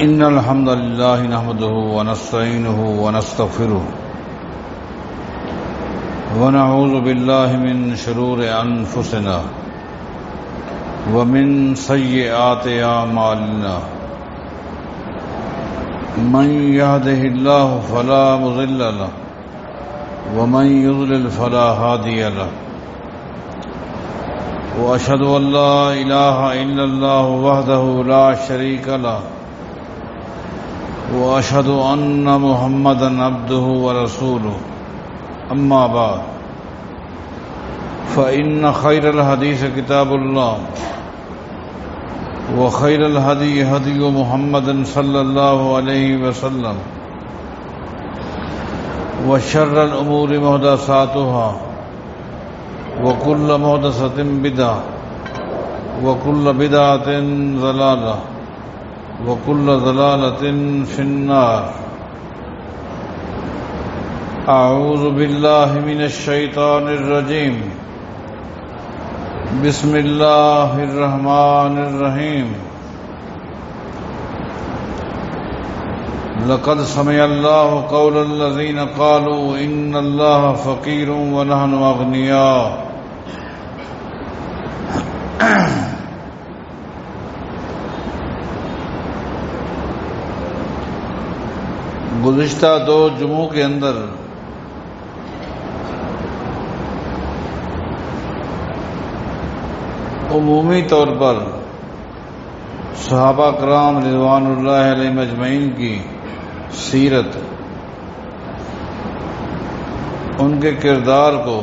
إن الحمد لله نحمده ونستعينه ونستغفره ونعوذ بالله من شرور أنفسنا ومن سيئات أعمالنا من يهده الله فلا مضل له ومن يضلل فلا هادي له وأشهد أن لا إله إلا الله وحده لا شريك له وأشهد أن محمدا عبده ورسوله أما بعد فإن خير الحديث كتاب الله وخير الهدي هدي محمد صلى الله عليه وسلم وشر الأمور محدثاتها وكل محدثة بدعة وكل بدعة ضلالة وكل ضلالة في النار أعوذ بالله من الشيطان الرجيم بسم الله الرحمن الرحيم لقد سمع الله قول الذين قالوا إن الله فقير ونحن أغنياء گزشتہ دو جمعوں کے اندر عمومی طور پر صحابہ کرام رضوان اللہ علیہ مجمعین کی سیرت، ان کے کردار کو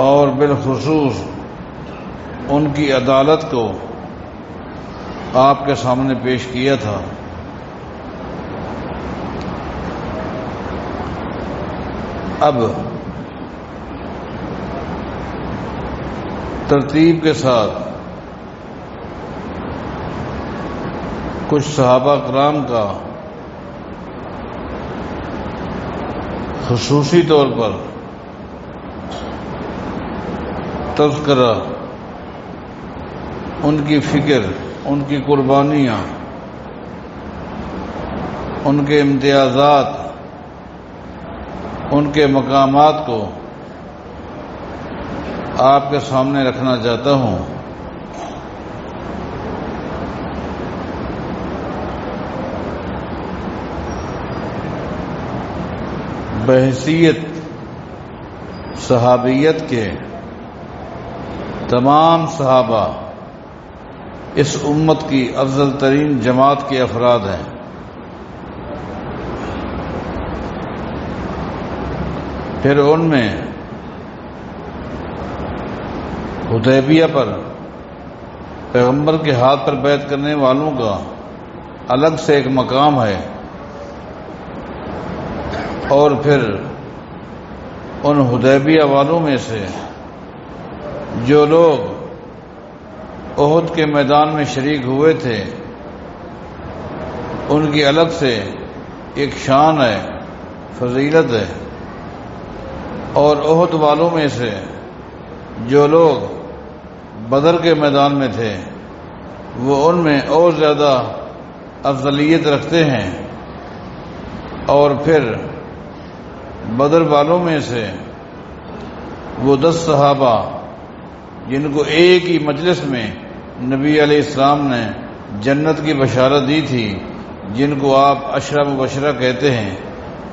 اور بالخصوص ان کی عدالت کو آپ کے سامنے پیش کیا تھا۔ اب ترتیب کے ساتھ کچھ صحابہ کرام کا خصوصی طور پر تذکرہ، ان کی فکر، ان کی قربانیاں، ان کے امتیازات، ان کے مقامات کو آپ کے سامنے رکھنا چاہتا ہوں۔ بحیثیت صحابیت کے تمام صحابہ اس امت کی افضل ترین جماعت کے افراد ہیں۔ پھر ان میں حدیبیہ پر پیغمبر کے ہاتھ پر بیعت کرنے والوں کا الگ سے ایک مقام ہے، اور پھر ان حدیبیہ والوں میں سے جو لوگ احد کے میدان میں شریک ہوئے تھے، ان کی الگ سے ایک شان ہے، فضیلت ہے۔ اور احد والوں میں سے جو لوگ بدر کے میدان میں تھے، وہ ان میں اور زیادہ افضلیت رکھتے ہیں۔ اور پھر بدر والوں میں سے وہ 10 صحابہ جن کو ایک ہی مجلس میں نبی علیہ السلام نے جنت کی بشارت دی تھی، جن کو آپ عشرہ مبشرہ کہتے ہیں،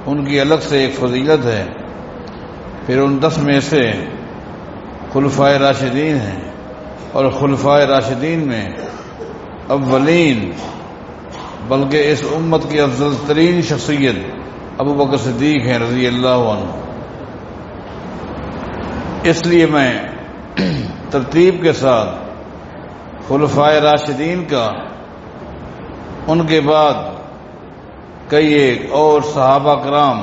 ان کی الگ سے ایک فضیلت ہے۔ پھر ان 10 میں سے خلفائے راشدین ہیں، اور خلفائے راشدین میں اولین بلکہ اس امت کی افضل ترین شخصیت ابو بکر صدیق ہیں رضی اللہ عنہ۔ اس لیے میں ترتیب کے ساتھ خلفائے راشدین کا، ان کے بعد کئی ایک اور صحابہ کرام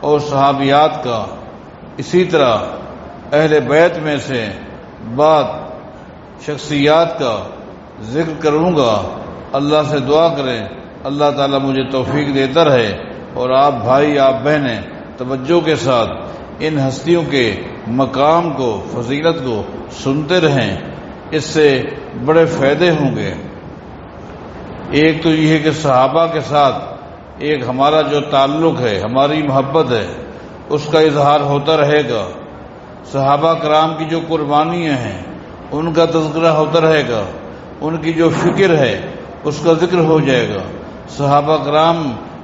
اور صحابیات کا، اسی طرح اہل بیت میں سے بعد شخصیات کا ذکر کروں گا۔ اللہ سے دعا کریں اللہ تعالیٰ مجھے توفیق دیتا رہے، اور آپ بھائی، آپ بہنیں توجہ کے ساتھ ان ہستیوں کے مقام کو، فضیلت کو سنتے رہیں، اس سے بڑے فائدے ہوں گے۔ ایک تو یہ ہے کہ صحابہ کے ساتھ ایک ہمارا جو تعلق ہے، ہماری محبت ہے، اس کا اظہار ہوتا رہے گا، صحابہ کرام کی جو قربانیاں ہیں ان کا تذکرہ ہوتا رہے گا، ان کی جو فکر ہے اس کا ذکر ہو جائے گا، صحابہ کرام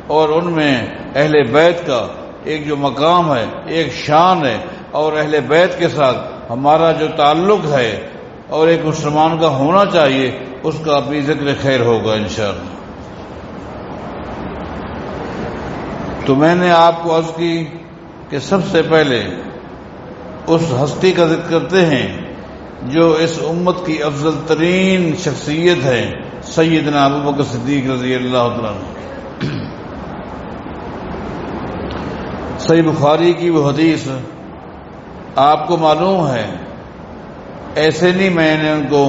اور ان میں اہل بیت کا ایک جو مقام ہے، ایک شان ہے، اور اہل بیت کے ساتھ ہمارا جو تعلق ہے اور ایک مسلمان کا ہونا چاہیے، اس کا بھی ذکر خیر ہوگا انشاءاللہ۔ تو میں نے آپ کو عرض کی کہ سب سے پہلے اس ہستی کا ذکر کرتے ہیں جو اس امت کی افضل ترین شخصیت ہے، سیدنا ابوبکر صدیق رضی اللہ تعالیٰ عنہ۔ صحیح بخاری کی وہ حدیث آپ کو معلوم ہے، ایسے نہیں میں نے ان کو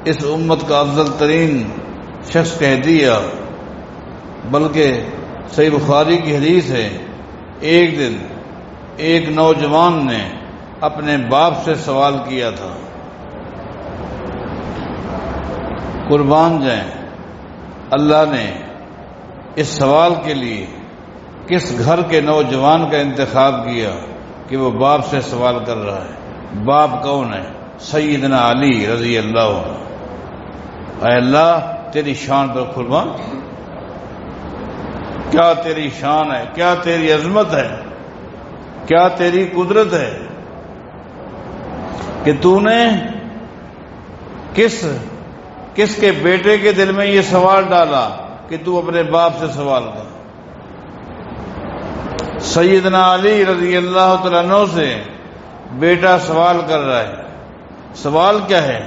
اس امت کا افضل ترین شخص کہہ دیا، بلکہ صحیح بخاری کی حدیث ہے، ایک دن ایک نوجوان نے اپنے باپ سے سوال کیا تھا، قربان جائیں اللہ نے اس سوال کے لیے کس گھر کے نوجوان کا انتخاب کیا کہ وہ باپ سے سوال کر رہا ہے؟ باپ کون ہے؟ سیدنا علی رضی اللہ عنہ۔ اے اللہ تیری شان پر قربان، کیا تیری شان ہے، کیا تیری عظمت ہے، کیا تیری قدرت ہے کہ تو نے کس کے بیٹے کے دل میں یہ سوال ڈالا کہ تو اپنے باپ سے سوال کر۔ سیدنا علی رضی اللہ تعالیٰ عنہ سے بیٹا سوال کر رہا ہے، سوال کیا ہے؟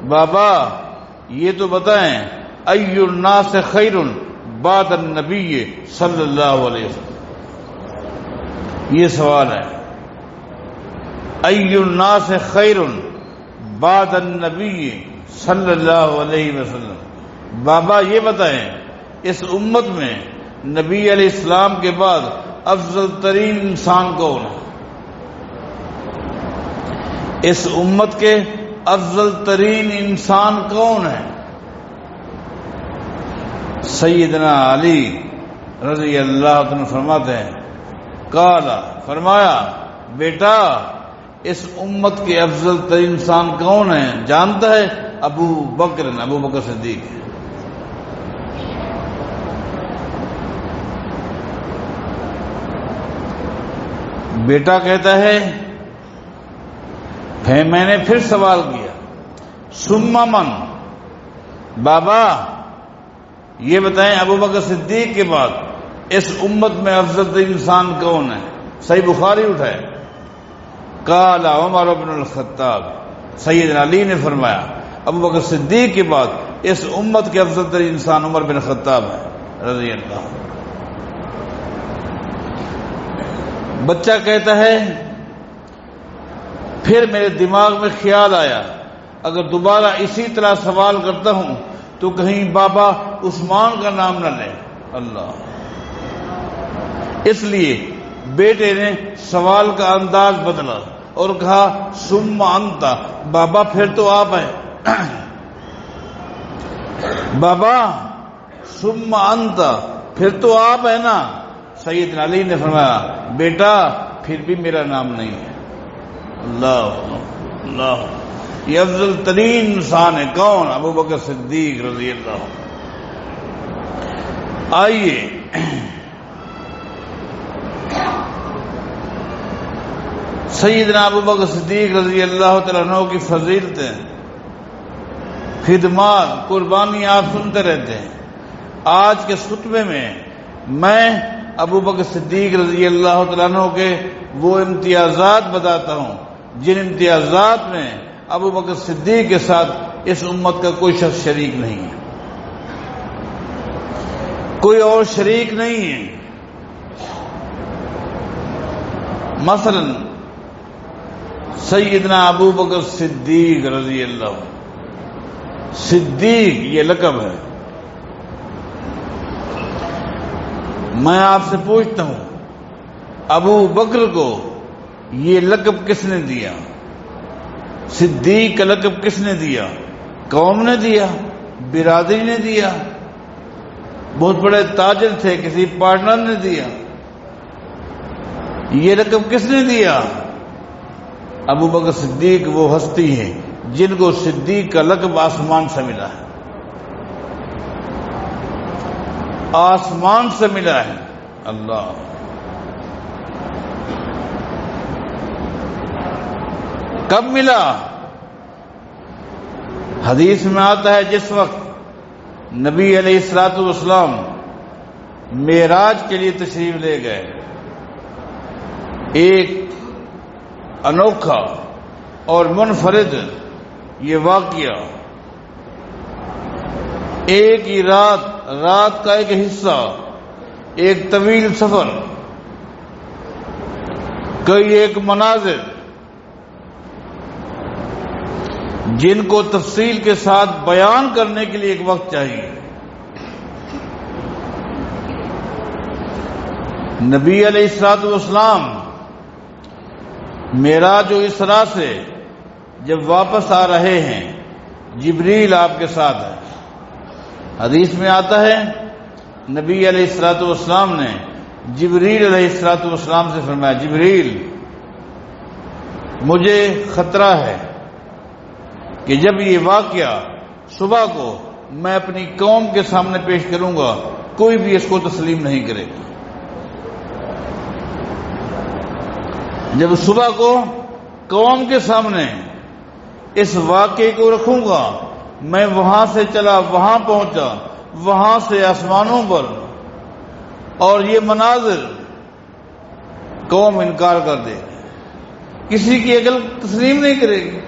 بابا یہ تو بتائیں ای الناس خیر بعد النبی صلی اللہ علیہ وسلم، یہ سوال ہے، ای الناس خیر بعد النبی صلی اللہ علیہ وسلم، بابا یہ بتائیں اس امت میں نبی علیہ السلام کے بعد افضل ترین انسان کون ہے؟ اس امت کے افضل ترین انسان کون ہے؟ سیدنا علی رضی اللہ عنہ فرماتے ہیں، قالا فرمایا بیٹا اس امت کے افضل ترین انسان کون ہے جانتا ہے؟ ابو بکر صدیق ہے۔ بیٹا کہتا ہے میں نے پھر سوال کیا، ثم من، بابا یہ بتائیں ابو بکر صدیق کے بعد اس امت میں افضل ترین انسان کون ہے؟ صحیح بخاری اٹھائے، قال عمر بن الخطاب، سیدنا علی نے فرمایا ابو بکر صدیق کے بعد اس امت کے افضل ترین انسان عمر بن خطاب ہے رضی اللہ عنہ۔ بچہ کہتا ہے پھر میرے دماغ میں خیال آیا اگر دوبارہ اسی طرح سوال کرتا ہوں تو کہیں بابا عثمان کا نام نہ لے، اللہ، اس لیے بیٹے نے سوال کا انداز بدلا اور کہا ثم انت، بابا پھر تو آپ ہیں، بابا ثم انت پھر تو آپ ہیں نا؟ سیدنا علی نے فرمایا بیٹا پھر بھی میرا نام نہیں ہے۔ اللہ اللہ، یہ افضل ترین انسان ہے، کون؟ ابو بکر صدیق رضی اللہ عنہ۔ آئیے سیدنا ابو بکر صدیق رضی اللہ تعالیٰ عنہ کی فضیلتیں، خدمات، قربانی آپ سنتے رہتے ہیں۔ آج کے خطبے میں ابو بکر صدیق رضی اللہ تعالیٰ عنہ کے وہ امتیازات بتاتا ہوں جن امتیازات میں ابو بکر صدیق کے ساتھ اس امت کا کوئی شخص شریک نہیں ہے، کوئی اور شریک نہیں ہے۔ مثلا سیدنا ابو بکر صدیق رضی اللہ عنہ، صدیق یہ لقب ہے۔ میں آپ سے پوچھتا ہوں ابو بکر کو یہ لقب کس نے دیا؟ صدیق کا لقب کس نے دیا؟ قوم نے دیا؟ برادری نے دیا؟ بہت بڑے تاجر تھے، کسی پارٹنر نے دیا۔ یہ رقم کس نے دیا؟ ابو بکر صدیق وہ ہستی ہیں جن کو صدیق کا لقب آسمان سے ملا ہے، آسمان سے ملا ہے۔ اللہ، کب ملا؟ حدیث میں آتا ہے جس وقت نبی علیہ الصلوۃ والسلام معراج کے لیے تشریف لے گئے، ایک انوکھا اور منفرد یہ واقعہ، ایک ہی رات کا ایک حصہ، ایک طویل سفر، کئی ایک مناظر جن کو تفصیل کے ساتھ بیان کرنے کے لیے ایک وقت چاہیے۔ نبی علیہ الصلوۃ والسلام معراج و اسراء سے جب واپس آ رہے ہیں، جبریل آپ کے ساتھ ہے۔ حدیث میں آتا ہے نبی علیہ الصلوۃ والسلام نے جبریل علیہ الصلوۃ والسلام سے فرمایا، جبریل مجھے خطرہ ہے کہ جب یہ واقعہ صبح کو میں اپنی قوم کے سامنے پیش کروں گا، کوئی بھی اس کو تسلیم نہیں کرے گا۔ جب صبح کو قوم کے سامنے اس واقعے کو رکھوں گا، میں وہاں سے چلا وہاں پہنچا، وہاں سے آسمانوں پر، اور یہ مناظر قوم انکار کر دے گی، کسی کی عقل تسلیم نہیں کرے گی،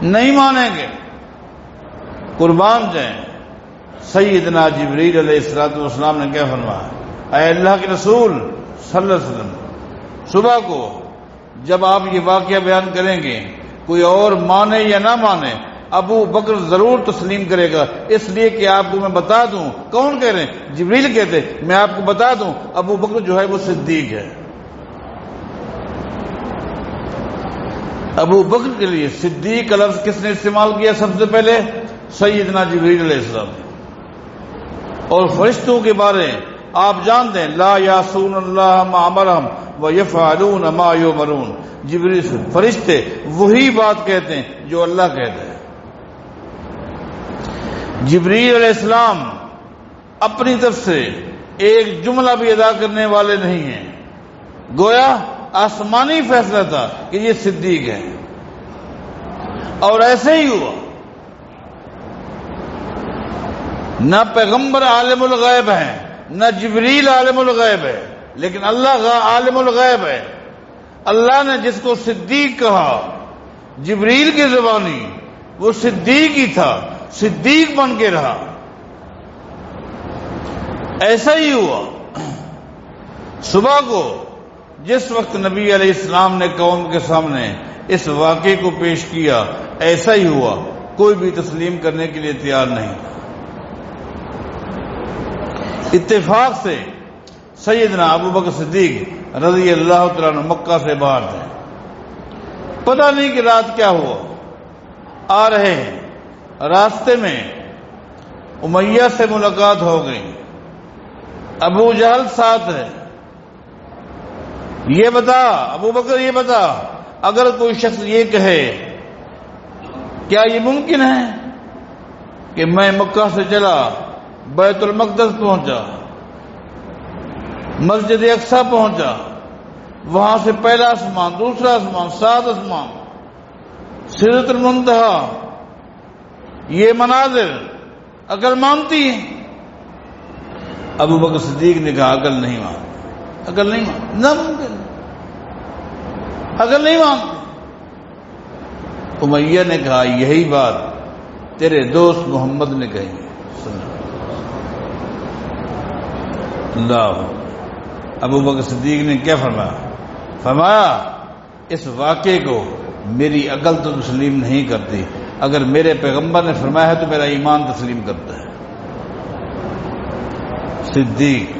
نہیں مانیں گے۔ قربان جائیں، سیدنا جبریل علیہ الصلوۃ والسلام نے کیا فرمایا؟ اے اللہ کے رسول صلی اللہ علیہ وسلم، صبح کو جب آپ یہ واقعہ بیان کریں گے، کوئی اور مانے یا نہ مانے، ابو بکر ضرور تسلیم کرے گا، اس لیے کہ آپ کو میں بتا دوں۔ کون کہہ رہے ہیں؟ جبریل کہتے ہیں میں آپ کو بتا دوں ابو بکر جو ہے وہ صدیق ہے۔ ابو بکر کے لیے صدیق کا لفظ کس نے استعمال کیا سب سے پہلے؟ سیدنا جبریل علیہ السلام۔ اور فرشتوں کے بارے آپ جانتے ہیں، لا یعصون اللہ ما امرہم ویفعلون ما یؤمرون، جبریل فرشتے وہی بات کہتے ہیں جو اللہ کہتا ہے۔ جبریل علیہ السلام اپنی طرف سے ایک جملہ بھی ادا کرنے والے نہیں ہیں، گویا آسمانی فیصلہ تھا کہ یہ صدیق ہے، اور ایسے ہی ہوا۔ نہ پیغمبر عالم الغیب ہیں، نہ جبریل عالم الغیب ہے، لیکن اللہ عالم الغیب ہے۔ اللہ نے جس کو صدیق کہا جبریل کی زبانی، وہ صدیق ہی تھا، صدیق بن کے رہا۔ ایسا ہی ہوا صبح کو جس وقت نبی علیہ السلام نے قوم کے سامنے اس واقعے کو پیش کیا، ایسا ہی ہوا، کوئی بھی تسلیم کرنے کے لیے تیار نہیں۔ اتفاق سے سیدنا ابو بکر صدیق رضی اللہ تعالیٰ عنہ مکہ سے باہر تھے، پتہ نہیں کہ رات کیا ہوا، آ رہے ہیں، راستے میں امیہ سے ملاقات ہو گئی، ابو جہل ساتھ ہے۔ یہ بتا ابو بکر، یہ بتا اگر کوئی شخص یہ کہے کیا یہ ممکن ہے کہ میں مکہ سے چلا، بیت المقدس پہنچا، مسجد اقصی پہنچا، وہاں سے پہلا آسمان، دوسرا آسمان، 7 آسمان، سدرۃ المنتہا، یہ مناظر عقل مانتی ہے؟ ابو بکر صدیق نے کہا عقل نہیں مانتی، عقل نہیں مانتی، ناممکن، عقل نہیں مانتی۔ امیہ نے کہا یہی بات تیرے دوست محمد نے کہی ہے۔ اللہ، ابو بکر صدیق نے کیا فرمایا؟ اس واقعے کو میری عقل تو تسلیم نہیں کرتی، اگر میرے پیغمبر نے فرمایا ہے تو میرا ایمان تسلیم کرتا ہے۔ صدیق۔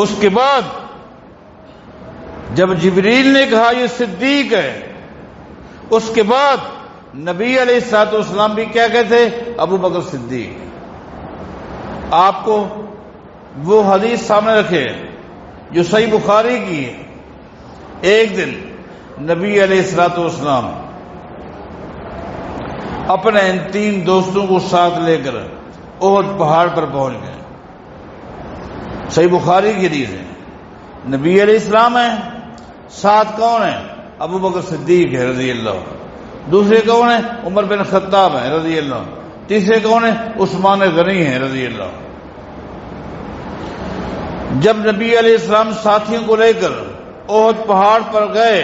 اس کے بعد جب جبریل نے کہا یہ صدیق ہے، اس کے بعد نبی علیہ الصلوۃ والسلام بھی کیا کہتے؟ ابو بکر صدیق۔ آپ کو وہ حدیث سامنے رکھے جو صحیح بخاری کی ہے۔ ایک دن نبی علیہ الصلوۃ والسلام اپنے ان 3 دوستوں کو ساتھ لے کر احد پہاڑ پر پہنچ گئے۔ صحیح بخاری کی حدیث ہے، نبی علیہ السلام ہیں، ساتھ کون ہیں؟ ابو بکر صدیق ہے رضی اللہ، دوسرے کون ہیں؟ عمر بن خطاب ہیں رضی اللہ، تیسرے کون ہیں؟ عثمان غنی ہیں رضی اللہ۔ جب نبی علیہ السلام ساتھیوں کو لے کر احد پہاڑ پر گئے،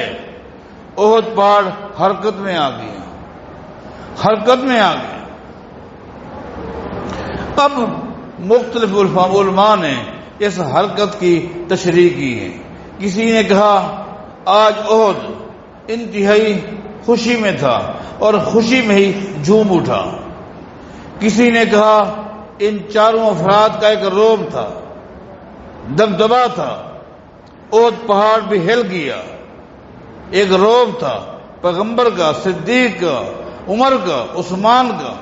احد پہاڑ حرکت میں آ گیا، حرکت میں آ گیا۔ اب مختلف علماء نے اس حرکت کی تشریح کی ہے۔ کسی نے کہا آج احد انتہائی خوشی میں تھا اور خوشی میں ہی جھوم اٹھا۔ کسی نے کہا ان 4 افراد کا ایک روب تھا، دبدبا تھا، احد پہاڑ بھی ہل گیا، ایک روب تھا پیغمبر کا، صدیق کا، عمر کا، عثمان کا،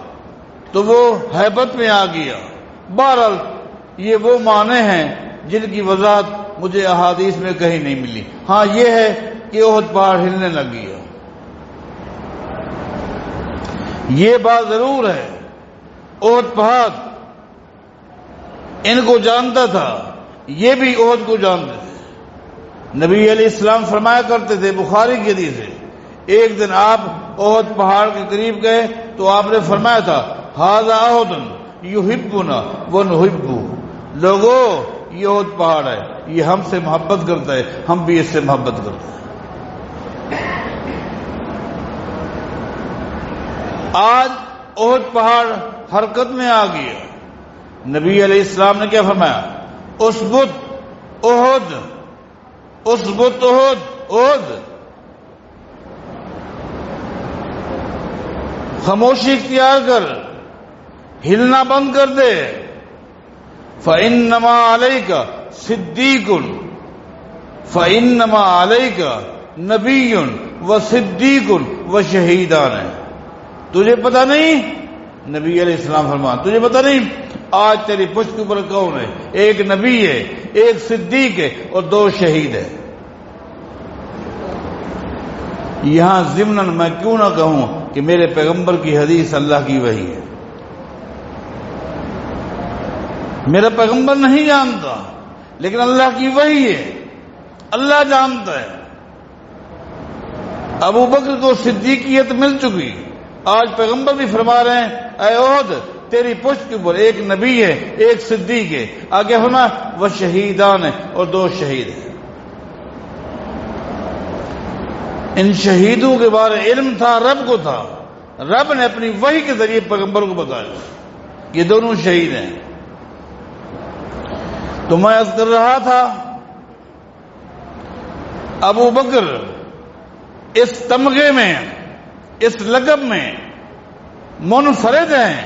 تو وہ ہیبت میں آ گیا۔ بہرحال یہ وہ معنی ہیں جن کی وضاحت مجھے احادیث میں کہیں نہیں ملی۔ ہاں یہ ہے کہ احد پہاڑ ہلنے لگ گیا، یہ بات ضرور ہے۔ احد پہاڑ ان کو جانتا تھا، یہ بھی احد کو جانتے تھے۔ نبی علیہ السلام فرمایا کرتے تھے، بخاری کی حدیث ہے، ایک دن آپ احد پہاڑ کے قریب گئے تو آپ نے فرمایا تھا ھذا احد یحبنا ونحبہ، لوگوں یہ احد پہاڑ ہے، یہ ہم سے محبت کرتا ہے، ہم بھی اس سے محبت کرتے ہیں۔ آج احد پہاڑ حرکت میں آ گیا۔ نبی علیہ السلام نے کیا فرمایا؟ اثبت احد، اثبت احد، احد، خاموشی اختیار کر، ہلنا بند کر دے۔ فَإِنَّمَا عَلَيْكَ صِدِّيقٌ، فَإِنَّمَا عَلَيْكَ نَبِيٌّ وَصِدِّيقٌ وَشَهِيدَانِ۔ تجھے پتہ نہیں، نبی علیہ السلام فرمان، تجھے پتہ نہیں آج تیری پشت کے اوپر کون ہے؟ ایک نبی ہے، ایک صدیق ہے اور 2 شہید ہیں۔ یہاں ضمناً میں کیوں نہ کہوں کہ میرے پیغمبر کی حدیث اللہ کی وحی ہے۔ میرا پیغمبر نہیں جانتا، لیکن اللہ کی وحی ہے، اللہ جانتا ہے۔ ابو بکر کو صدیقیت مل چکی، آج پیغمبر بھی فرما رہے ہیں اے احد تیری پشت کے اوپر ایک نبی ہے، ایک صدیق ہے، آگے ہونا وہ شہیدان ہے اور 2 شہید ہیں۔ ان شہیدوں کے بارے علم تھا، رب کو تھا، رب نے اپنی وحی کے ذریعے پیغمبر کو بتایا یہ دونوں شہید ہیں۔ تو میں عرض کر رہا تھا ابو بکر اس تمغے میں، اس لقب میں منفرد ہیں۔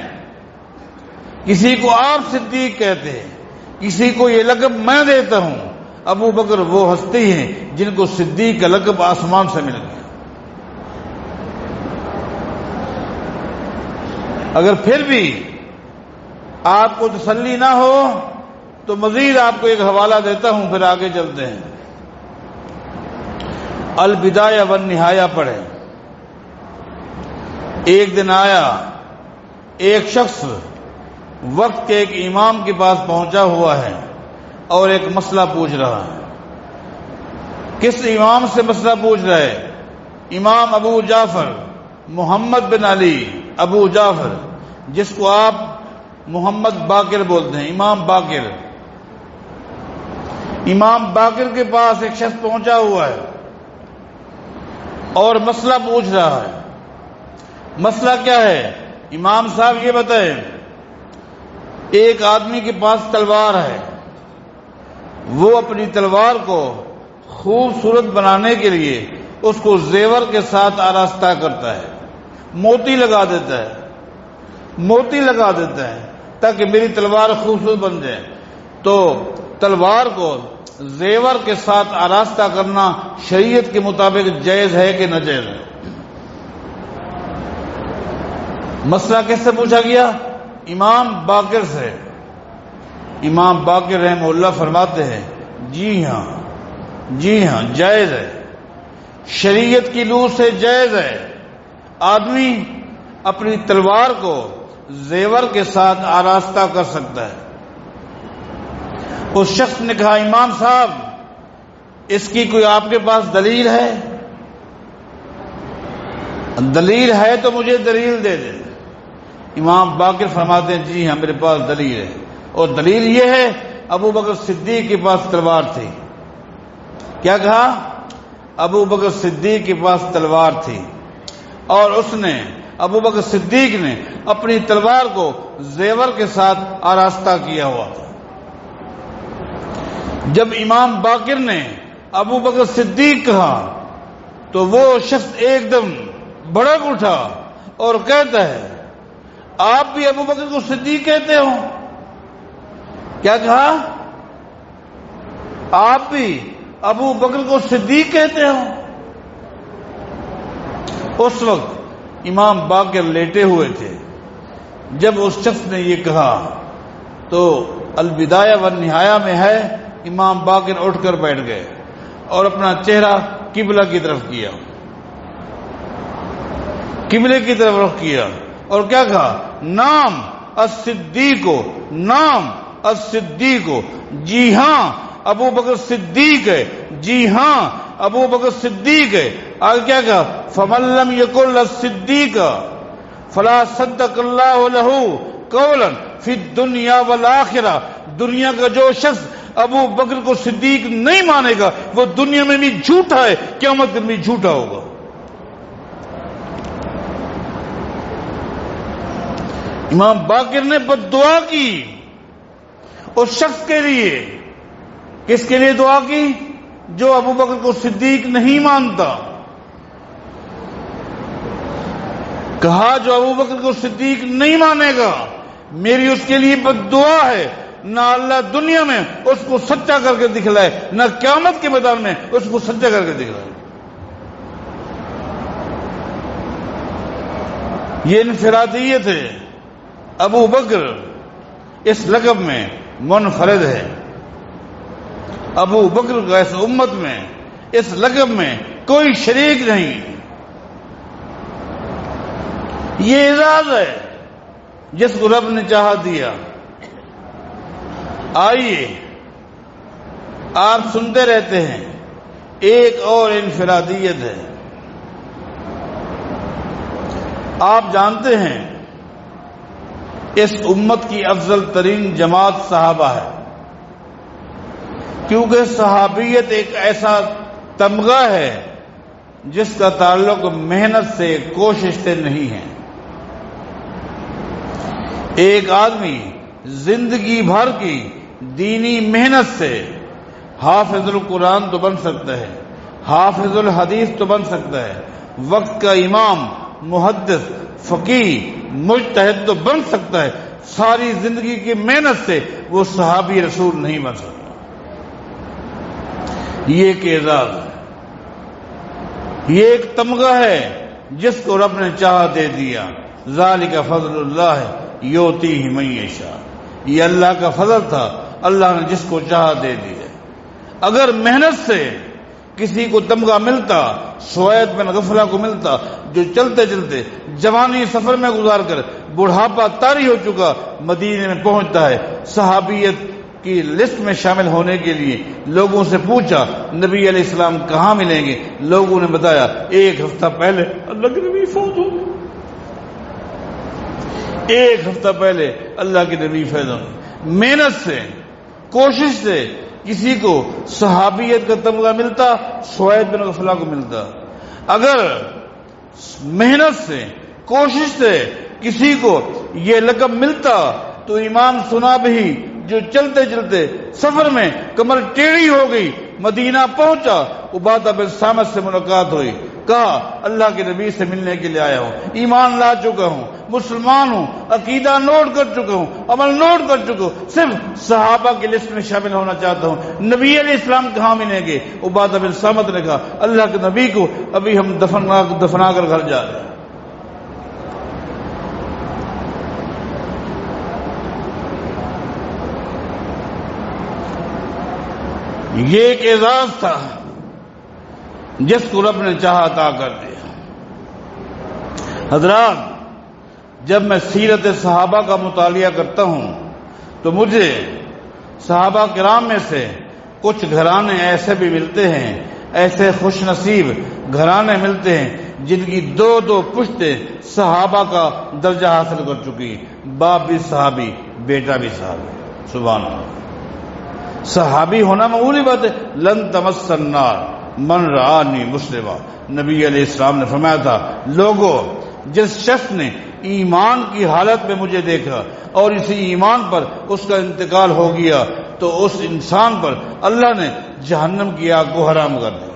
کسی کو آپ صدیق کہتے ہیں، کسی کو یہ لقب میں دیتا ہوں۔ ابو بکر وہ ہستی ہیں جن کو صدیق کا لقب آسمان سے مل گیا۔ اگر پھر بھی آپ کو تسلی نہ ہو تو مزید آپ کو ایک حوالہ دیتا ہوں، پھر آگے چلتے ہیں۔ البدایہ والنہایہ پڑھیں۔ ایک دن آیا ایک شخص وقت کے ایک امام کے پاس پہنچا ہوا ہے اور ایک مسئلہ پوچھ رہا ہے۔ کس امام سے مسئلہ پوچھ رہا ہے؟ امام ابو جعفر محمد بن علی ابو جعفر، جس کو آپ محمد باقر بولتے ہیں، امام باقر۔ امام باقر کے پاس ایک شخص پہنچا ہوا ہے اور مسئلہ پوچھ رہا ہے۔ مسئلہ کیا ہے؟ امام صاحب یہ بتائیں، ایک آدمی کے پاس تلوار ہے، وہ اپنی تلوار کو خوبصورت بنانے کے لیے اس کو زیور کے ساتھ آراستہ کرتا ہے، موتی لگا دیتا ہے، موتی لگا دیتا ہے تاکہ میری تلوار خوبصورت بن جائے۔ تو تلوار کو زیور کے ساتھ آراستہ کرنا شریعت کے مطابق جائز ہے کہ ناجائز ہے؟ مسئلہ کس سے پوچھا گیا؟ امام باقر سے۔ امام باقر رحمہ اللہ فرماتے ہیں جی ہاں جائز ہے، شریعت کی لو سے جائز ہے، آدمی اپنی تلوار کو زیور کے ساتھ آراستہ کر سکتا ہے۔ اس شخص نے کہا امام صاحب اس کی کوئی آپ کے پاس دلیل ہے؟ دلیل ہے تو مجھے دلیل دے دیں۔ امام باقر فرماتے ہیں جی ہاں میرے پاس دلیل ہے، اور دلیل یہ ہے ابو بکر صدیق کے پاس تلوار تھی۔ کیا کہا؟ ابو بکر صدیق کے پاس تلوار تھی، اور اس نے ابو بکر صدیق نے اپنی تلوار کو زیور کے ساتھ آراستہ کیا ہوا تھا۔ جب امام باقر نے ابو بکر صدیق کہا تو وہ شخص ایک دم بھڑک اٹھا اور کہتا ہے آپ بھی ابو بکر کو صدیق کہتے ہو؟ کیا کہا؟ آپ بھی ابو بکر کو صدیق کہتے ہو؟ اس وقت امام باقر لیٹے ہوئے تھے۔ جب اس شخص نے یہ کہا تو البدایہ والنہایہ میں ہے امام باقر اٹھ کر بیٹھ گئے اور اپنا چہرہ قبلہ کی طرف کیا، قبلے کی طرف رخ کیا، اور کیا کہا؟ نام الصدیق، نام الصدیق، جی ہاں ابو بکر صدیق ہے، جی ہاں ابو بکر صدیق ہے۔ آگے کیا کہا؟ فمن لم یکن الصدیق فلا صدق اللہ لہ قولا فی الدنیا والآخرہ، دنیا کا جو شخص ابو بکر کو صدیق نہیں مانے گا وہ دنیا میں بھی جھوٹا ہے، قیامت دن بھی جھوٹا ہوگا۔ امام باقر نے بد دعا کی اس شخص کے لیے۔ کس کے لیے دعا کی؟ جو ابو بکر کو صدیق نہیں مانتا۔ کہا جو ابو بکر کو صدیق نہیں مانے گا میری اس کے لیے بد دعا ہے، نہ اللہ دنیا میں اس کو سچا کر کے دکھلائے، نہ قیامت کے میدان میں اس کو سچا کر کے دکھلائے۔ یہ انفرادیت ہے۔ ابو بکر اس لقب میں منفرد ہے۔ ابو بکر کا اس امت میں اس لقب میں کوئی شریک نہیں۔ یہ اعزاز ہے جس کو رب نے چاہا دیا۔ آئیے آپ سنتے رہتے ہیں، ایک اور انفرادیت ہے۔ آپ جانتے ہیں اس امت کی افضل ترین جماعت صحابہ ہے، کیونکہ صحابیت ایک ایسا تمغہ ہے جس کا تعلق محنت سے، کوشش سے نہیں ہے۔ ایک آدمی زندگی بھر کی دینی محنت سے حافظ القرآن تو بن سکتا ہے، حافظ الحدیث تو بن سکتا ہے، وقت کا امام، محدث، فقیہ، مجتہد تو بن سکتا ہے، ساری زندگی کی محنت سے وہ صحابی رسول نہیں بن سکتا۔ یہ ایک اعزاز ہے، یہ ایک تمغہ ہے جس کو رب نے چاہا دے دیا۔ ذالک فضل اللہ یؤتیہ من یشاء، یہ اللہ کا فضل تھا، اللہ نے جس کو چاہا دے دیا۔ اگر محنت سے کسی کو تمغہ ملتا، سوید بن غفلہ کو ملتا، جو چلتے چلتے جوانی سفر میں گزار کر بڑھاپا طاری ہو چکا مدینے میں پہنچتا ہے، صحابیت کی لسٹ میں شامل ہونے کے لیے لوگوں سے پوچھا نبی علیہ السلام کہاں ملیں گے؟ لوگوں نے بتایا ایک ہفتہ پہلے اللہ کے نبی فوت ہو گئے، ایک ہفتہ پہلے اللہ کے نبی فوت ہو گئے۔ محنت سے، کوشش سے کسی کو صحابیت کا تمغہ ملتا، سوید بن غفلہ کو ملتا۔ اگر محنت سے، کوشش سے کسی کو یہ لقب ملتا تو ایمان سنا بھی جو چلتے چلتے سفر میں کمر ٹیڑھی ہو گئی، مدینہ پہنچا، عبادہ بن صامت سے ملاقات ہوئی، کہا اللہ کے نبی سے ملنے کے لیے آیا ہوں، ایمان لا چکا ہوں، مسلمان ہوں، عقیدہ نوٹ کر چکا ہوں، عمل نوٹ کر چکا ہوں، صرف صحابہ کی لسٹ میں شامل ہونا چاہتا ہوں، نبی علیہ السلام کہاں ملیں گے؟ عبادہ بن صامت نے کہا اللہ کے نبی کو ابھی ہم دفنا کر گھر جا رہے ہیں۔ یہ ایک اعزاز تھا جس کو رب نے چاہا عطا کر دیا۔ حضرات، جب میں سیرت صحابہ کا مطالعہ کرتا ہوں تو مجھے صحابہ کرام میں سے کچھ گھرانے ایسے بھی ملتے ہیں، ایسے خوش نصیب گھرانے ملتے ہیں جن کی دو دو پشتیں صحابہ کا درجہ حاصل کر چکی، باپ بھی صحابی، بیٹا بھی صحابی۔ سبحان اللہ، صحابی ہونا معمولی بات ہے۔ لن تمس النار من رآنی مسلما، نبی علیہ السلام نے فرمایا تھا، لوگوں جس شخص نے ایمان کی حالت میں مجھے دیکھا اور اسی ایمان پر اس کا انتقال ہو گیا تو اس انسان پر اللہ نے جہنم کی آگ کو حرام کر دیا۔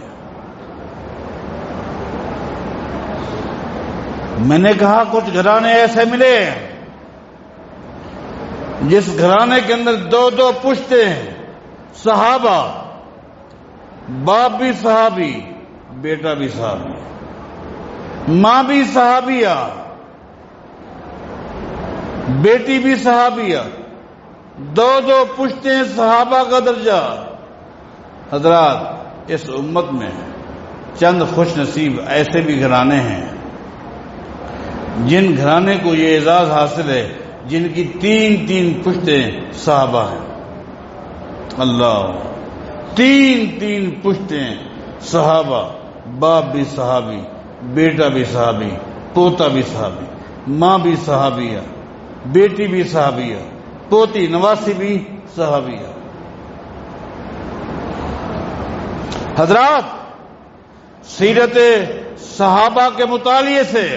میں نے کہا کچھ گھرانے ایسے ملے جس گھرانے کے اندر دو دو پشتے ہیں، صحابہ، باپ بھی صحابی، بیٹا بھی صحابی، ماں بھی صحابیہ، بیٹی بھی صحابیہ، دو دو پشتیں صحابہ کا درجہ۔ حضرات، اس امت میں چند خوش نصیب ایسے بھی گھرانے ہیں جن گھرانے کو یہ اعزاز حاصل ہے جن کی تین تین پشتیں صحابہ ہیں۔ اللہ، تین تین پشتیں صحابہ، باپ بھی صحابی، بیٹا بھی صحابی، پوتا بھی صحابی، ماں بھی صحابیہ، بیٹی بھی صحابیہ، پوتی نواسی بھی صحابیہ۔ حضرات، سیرت صحابہ کے مطالعے سے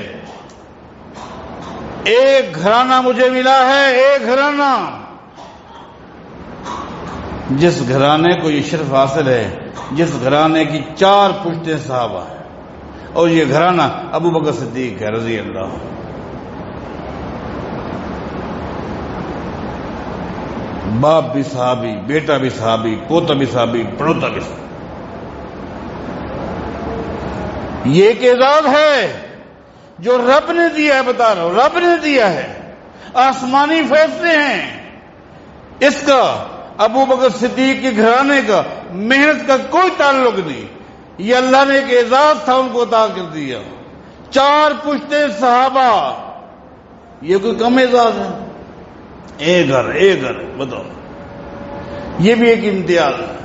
ایک گھرانہ مجھے ملا ہے، ایک گھرانہ جس گھرانے کو یہ شرف حاصل ہے، جس گھرانے کی چار پشتیں صحابہ ہیں، اور یہ گھرانہ ابو بکر صدیق ہے رضی اللہ۔ باپ بھی صحابی، بیٹا بھی صحابی، پوتا بھی صحابی، پڑوتا بھی صحابی۔ یہ ایک اعزاز ہے جو رب نے دیا ہے، بتا رہا ہوں، رب نے دیا ہے، آسمانی فیصلے ہیں۔ اس کا ابو بکر صدیق کے گھرانے کا محنت کا کوئی تعلق نہیں، یہ اللہ نے ایک اعزاز تھا ان کو عطا کر دیا۔ چار پشتے صحابہ، یہ کوئی کم اعزاز ہے؟ ایک گھر بتاؤ، یہ بھی ایک امتیاز ہے،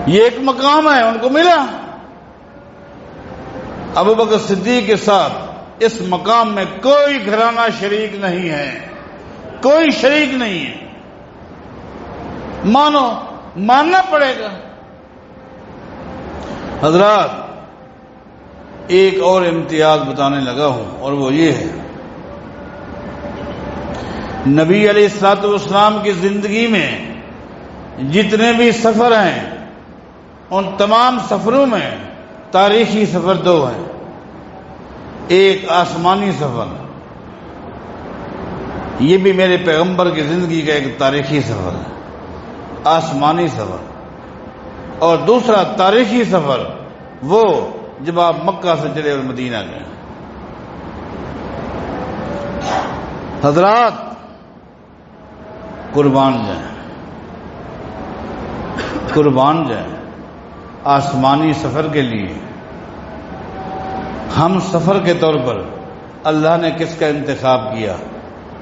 یہ ایک مقام ہے ان کو ملا۔ ابو بکر صدیق کے ساتھ اس مقام میں کوئی گھرانہ شریک نہیں ہے، کوئی شریک نہیں ہے، ماننا پڑے گا۔ حضرات، ایک اور امتیاز بتانے لگا ہوں اور وہ یہ ہے، نبی علیہ الصلوۃ والسلام کی زندگی میں جتنے بھی سفر ہیں ان تمام سفروں میں تاریخی سفر دو ہیں، ایک آسمانی سفر، یہ بھی میرے پیغمبر کی زندگی کا ایک تاریخی سفر ہے، آسمانی سفر، اور دوسرا تاریخی سفر وہ جب آپ مکہ سے چلے اور مدینہ گئے۔ حضرات، قربان جائیں آسمانی سفر کے لیے۔ ہم سفر کے طور پر اللہ نے کس کا انتخاب کیا؟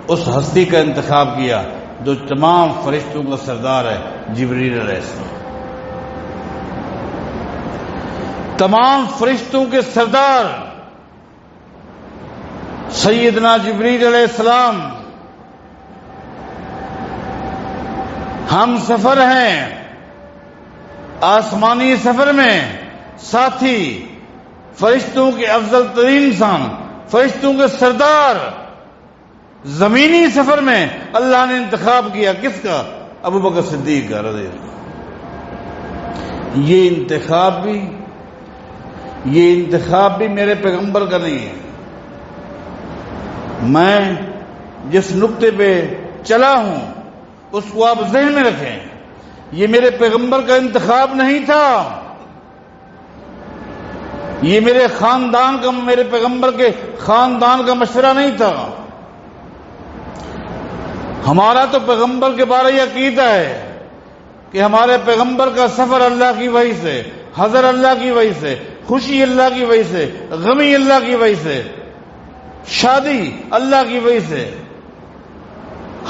اس ہستی کا انتخاب کیا جو تمام فرشتوں کا سردار ہے، جبریل علیہ السلام۔ تمام فرشتوں کے سردار سیدنا جبریل علیہ السلام۔ ہم سفر ہیں، آسمانی سفر میں ساتھی فرشتوں کے افضل ترین انسان، فرشتوں کے سردار۔ زمینی سفر میں اللہ نے انتخاب کیا کس کا؟ ابو بکر صدیق کا رضی اللہ۔ یہ انتخاب بھی میرے پیغمبر کا نہیں ہے۔ میں جس نقطے پہ چلا ہوں اس کو آپ ذہن میں رکھیں، یہ میرے پیغمبر کا انتخاب نہیں تھا، یہ میرے پیغمبر کے خاندان کا مشورہ نہیں تھا۔ ہمارا تو پیغمبر کے بارے یہ عقیدہ ہے کہ ہمارے پیغمبر کا سفر اللہ کی وحی سے، حضر اللہ کی وحی سے، خوشی اللہ کی وحی سے، غمی اللہ کی وحی سے، شادی اللہ کی وحی سے،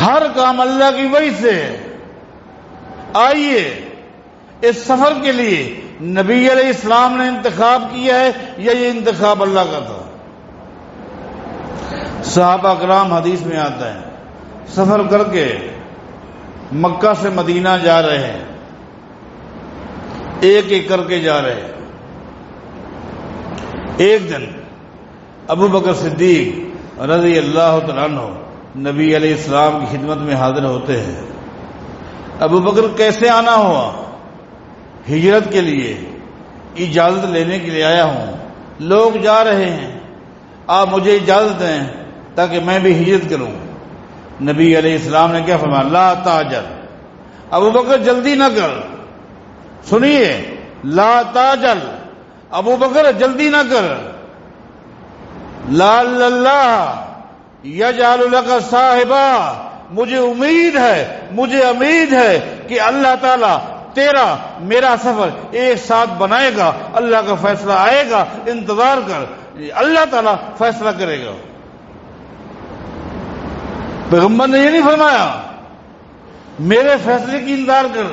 ہر کام اللہ کی وحی سے۔ آئیے اس سفر کے لیے نبی علیہ السلام نے انتخاب کیا ہے یا یہ انتخاب اللہ کا تھا؟ صحابہ کرام حدیث میں آتا ہے سفر کر کے مکہ سے مدینہ جا رہے ہیں، ایک ایک کر کے جا رہے ہیں۔ ایک دن ابو بکر صدیق رضی اللہ تعالیٰ عنہ نبی علیہ السلام کی خدمت میں حاضر ہوتے ہیں۔ ابو بکر کیسے آنا ہوا؟ ہجرت کے لیے اجازت لینے کے لیے آیا ہوں، لوگ جا رہے ہیں، آپ مجھے اجازت دیں تاکہ میں بھی ہجرت کروں۔ نبی علیہ السلام نے کیا فرمایا؟ لا تعجل، ابو بکر جلدی نہ کر۔ سنیے، لا تعجل، ابو بکر جلدی نہ کر۔ لعل اللہ یجعل لک صاحبا، مجھے امید ہے کہ اللہ تعالیٰ تیرا میرا سفر ایک ساتھ بنائے گا، اللہ کا فیصلہ آئے گا، انتظار کر، اللہ تعالیٰ فیصلہ کرے گا۔ پیغمبر نے یہ نہیں فرمایا میرے فیصلے کی انتظار کر،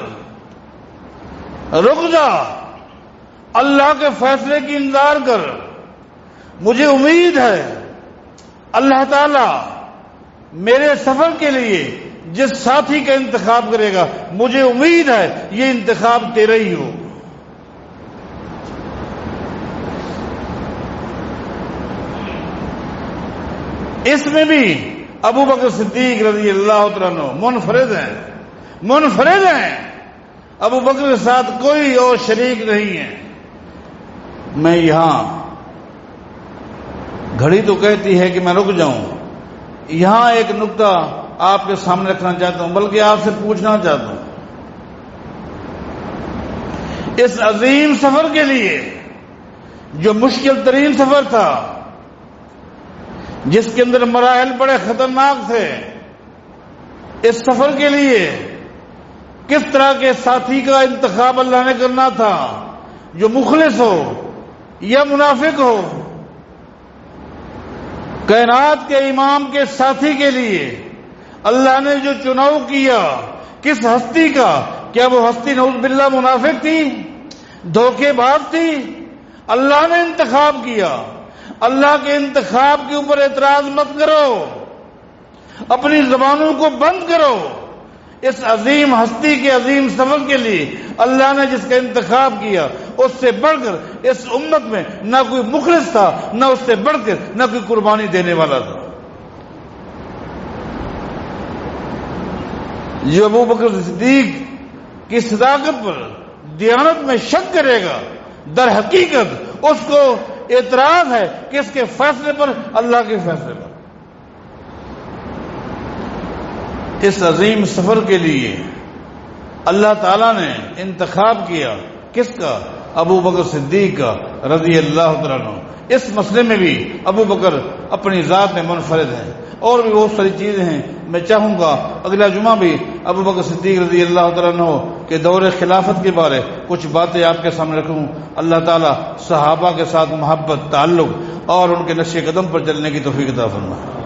رک جا، اللہ کے فیصلے کی انتظار کر، مجھے امید ہے اللہ تعالیٰ میرے سفر کے لیے جس ساتھی کا انتخاب کرے گا، مجھے امید ہے یہ انتخاب تیرا ہی ہو۔ اس میں بھی ابو بکر صدیق رضی اللہ تعالیٰ عنہ منفرد ہیں، ابو بکر کے ساتھ کوئی اور شریک نہیں ہے۔ میں یہاں گھڑی تو کہتی ہے کہ میں رک جاؤں، یہاں ایک نقطہ آپ کے سامنے رکھنا چاہتا ہوں، بلکہ آپ سے پوچھنا چاہتا ہوں۔ اس عظیم سفر کے لیے جو مشکل ترین سفر تھا، جس کے اندر مراحل بڑے خطرناک تھے، اس سفر کے لیے کس طرح کے ساتھی کا انتخاب اللہ نے کرنا تھا، جو مخلص ہو یا منافق ہو۔ کائنات کے امام کے ساتھی کے لیے اللہ نے جو چناؤ کیا، کس ہستی کا؟ کیا وہ ہستی نعوذ باللہ منافق تھی، دھوکے باز تھی؟ اللہ نے انتخاب کیا۔ اللہ کے انتخاب کے اوپر اعتراض مت کرو، اپنی زبانوں کو بند کرو۔ اس عظیم ہستی کے عظیم سفر کے لیے اللہ نے جس کا انتخاب کیا، اس سے بڑھ کر اس امت میں نہ کوئی مخلص تھا، نہ اس سے بڑھ کر نہ کوئی قربانی دینے والا تھا۔ جو ابو بکر صدیق کی صداقت پر، دیانت میں شک کرے گا، در حقیقت اس کو اعتراض ہے کس کے فیصلے پر؟ اللہ کے فیصلے پر۔ اس عظیم سفر کے لیے اللہ تعالیٰ نے انتخاب کیا کس کا؟ ابو بکر صدیق کا رضی اللہ تعالیٰ عنہ۔ اس مسئلے میں بھی ابو بکر اپنی ذات میں منفرد ہیں، اور بھی بہت ساری چیزیں ہیں۔ میں چاہوں گا اگلا جمعہ بھی ابو بکر صدیق رضی اللہ تعالیٰ عنہ کے دور خلافت کے بارے کچھ باتیں آپ کے سامنے رکھوں۔ اللہ تعالیٰ صحابہ کے ساتھ محبت، تعلق اور ان کے نقش قدم پر چلنے کی توفیق عطا فرمائے۔